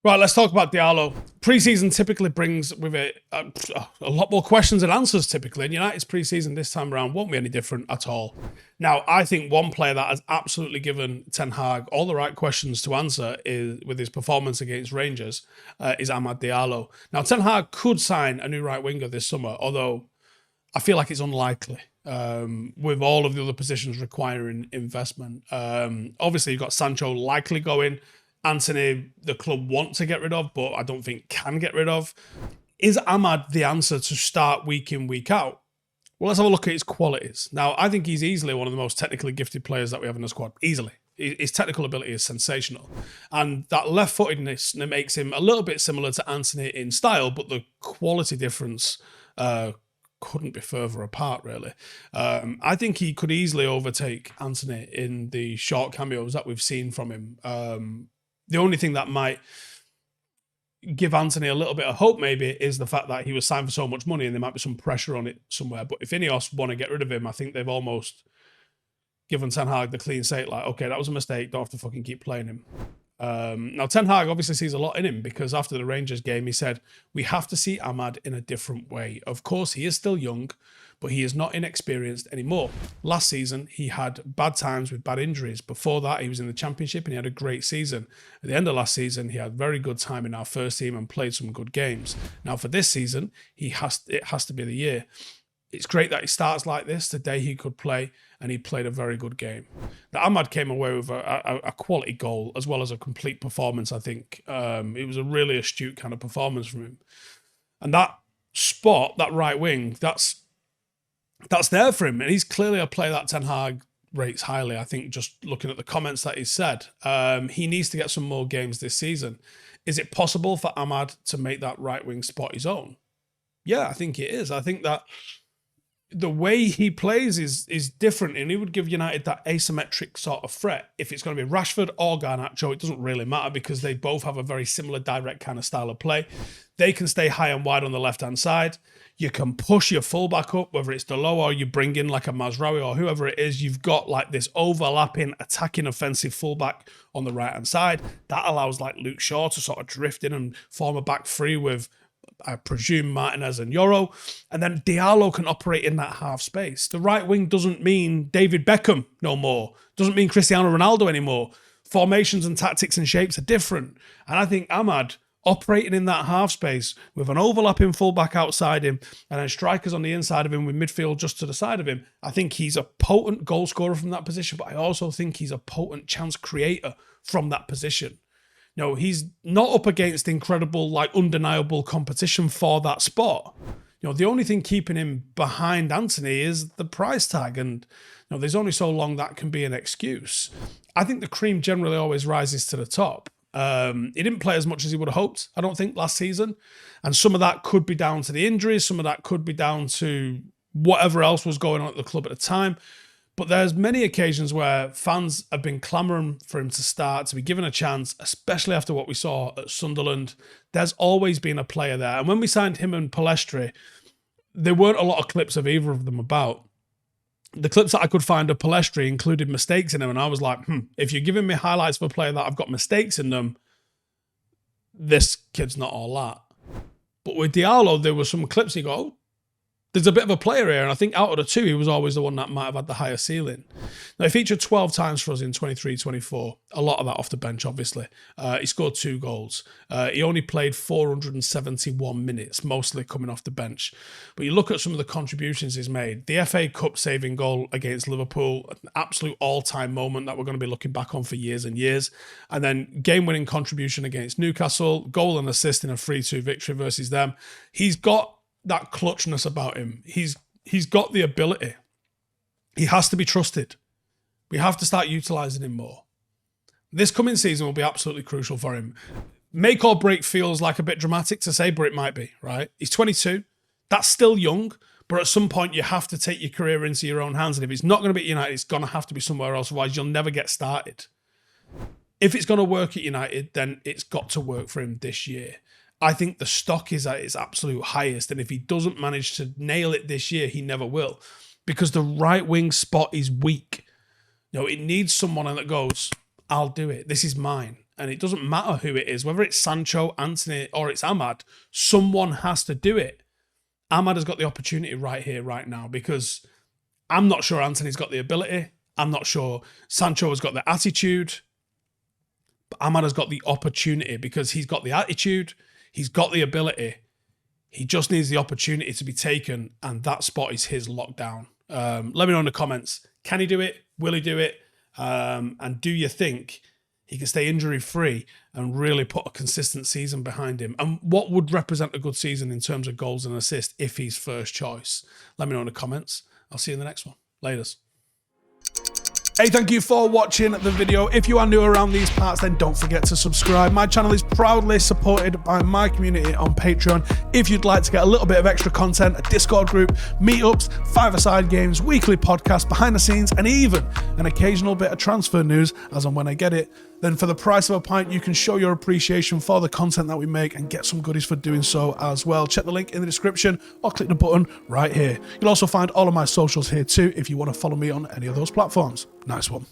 Right, let's talk about Diallo. Preseason typically brings with it a lot more questions and answers typically, and United's preseason this time around won't be any different at all. Now, I think one player that has absolutely given Ten Hag all the right questions to answer is with his performance against Rangers is Amad Diallo. Now, Ten Hag could sign a new right winger this summer, although I feel like it's unlikely. With all of the other positions requiring investment. Obviously, you've got Sancho likely going. Antony, the club want to get rid of, but I don't think can get rid of. Is Amad the answer to start week in, week out? Well, let's have a look at his qualities. Now, I think he's easily one of the most technically gifted players that we have in the squad. Easily. His technical ability is sensational. And that left-footedness makes him a little bit similar to Antony in style, but the quality difference couldn't be further apart, really. I think he could easily overtake Antony in the short cameos that we've seen from him. The only thing that might give Antony a little bit of hope, maybe, is the fact that he was signed for so much money and there might be some pressure on it somewhere. But if Ineos want to get rid of him, I think they've almost given Ten Hag the clean slate, like, okay, that was a mistake, don't have to fucking keep playing him. Now, Ten Hag obviously sees a lot in him because after the Rangers game, he said, we have to see Amad in a different way. Of course, he is still young, but he is not inexperienced anymore. Last season, he had bad times with bad injuries. Before that, he was in the Championship and he had a great season. At the end of last season, he had very good time in our first team and played some good games. Now, for this season, it has to be the year. It's great that he starts like this, the day he could play, and he played a very good game. Now, Amad came away with a quality goal as well as a complete performance, I think. It was a really astute kind of performance from him. And that spot, that right wing, that's there for him. And he's clearly a player that Ten Hag rates highly. I think just looking at the comments that he's said, he needs to get some more games this season. Is it possible for Amad to make that right wing spot his own? Yeah, I think it is. I think that the way he plays is different, and he would give United that asymmetric sort of threat. If it's going to be Rashford or Garnacho, it doesn't really matter because they both have a very similar direct kind of style of play. They can stay high and wide on the left-hand side. You can push your fullback up, whether it's Diallo or you bring in like a Mazraoui or whoever it is. You've got like this overlapping, attacking, offensive fullback on the right-hand side. That allows like Luke Shaw to sort of drift in and form a back three with, I presume, Martinez and Euro. And then Diallo can operate in that half space. The right wing doesn't mean David Beckham no more. Doesn't mean Cristiano Ronaldo anymore. Formations and tactics and shapes are different. And I think Amad operating in that half space with an overlapping fullback outside him and then strikers on the inside of him with midfield just to the side of him, I think he's a potent goal scorer from that position, but I also think he's a potent chance creator from that position. No, he's not up against incredible, like undeniable competition for that spot. The only thing keeping him behind Antony is the price tag, and there's only so long that can be an excuse. I think the cream generally always rises to the top. He didn't play as much as he would have hoped, I don't think, last season, and some of that could be down to the injuries, some of that could be down to whatever else was going on at the club at the time. But there's many occasions where fans have been clamouring for him to start, to be given a chance, especially after what we saw at Sunderland. There's always been a player there. And when we signed him and Palestri, there weren't a lot of clips of either of them about. The clips that I could find of Palestri included mistakes in them, and I was like, if you're giving me highlights of a player that I've got mistakes in them, this kid's not all that. But with Diallo, there were some clips you go, oh, there's a bit of a player here, and I think out of the two, he was always the one that might have had the higher ceiling. Now, he featured 12 times for us in 23-24. A lot of that off the bench, obviously. He scored 2 goals. He only played 471 minutes, mostly coming off the bench. But you look at some of the contributions he's made. The FA Cup saving goal against Liverpool, an absolute all-time moment that we're going to be looking back on for years and years. And then game-winning contribution against Newcastle, goal and assist in a 3-2 victory versus them. He's got that clutchness about him. He's got the ability. He has to be trusted. We have to start utilising him more. This coming season will be absolutely crucial for him. Make or break feels like a bit dramatic to say, but it might be, right? He's 22. That's still young, but at some point you have to take your career into your own hands. And if it's not going to be at United, it's going to have to be somewhere else. Otherwise, you'll never get started. If it's going to work at United, then it's got to work for him this year. I think the stock is at its absolute highest. And if he doesn't manage to nail it this year, he never will. Because the right wing spot is weak. It needs someone that goes, I'll do it. This is mine. And it doesn't matter who it is, whether it's Sancho, Antony, or it's Ahmad, someone has to do it. Ahmad has got the opportunity right here, right now, because I'm not sure Antony's got the ability. I'm not sure Sancho has got the attitude. But Ahmad has got the opportunity because he's got the attitude, he's got the ability. He just needs the opportunity to be taken, and that spot is his lockdown. Let me know in the comments. Can he do it? Will he do it? And do you think he can stay injury-free and really put a consistent season behind him? And what would represent a good season in terms of goals and assists if he's first choice? Let me know in the comments. I'll see you in the next one. Laters. Hey, thank you for watching the video. If you are new around these parts, then don't forget to subscribe. My channel is proudly supported by my community on Patreon. If you'd like to get a little bit of extra content, a Discord group, meetups, five-a-side games, weekly podcasts, behind the scenes, and even an occasional bit of transfer news as and when I get it, then for the price of a pint, you can show your appreciation for the content that we make and get some goodies for doing so as well. Check the link in the description or click the button right here. You'll also find all of my socials here too if you want to follow me on any of those platforms. Nice one.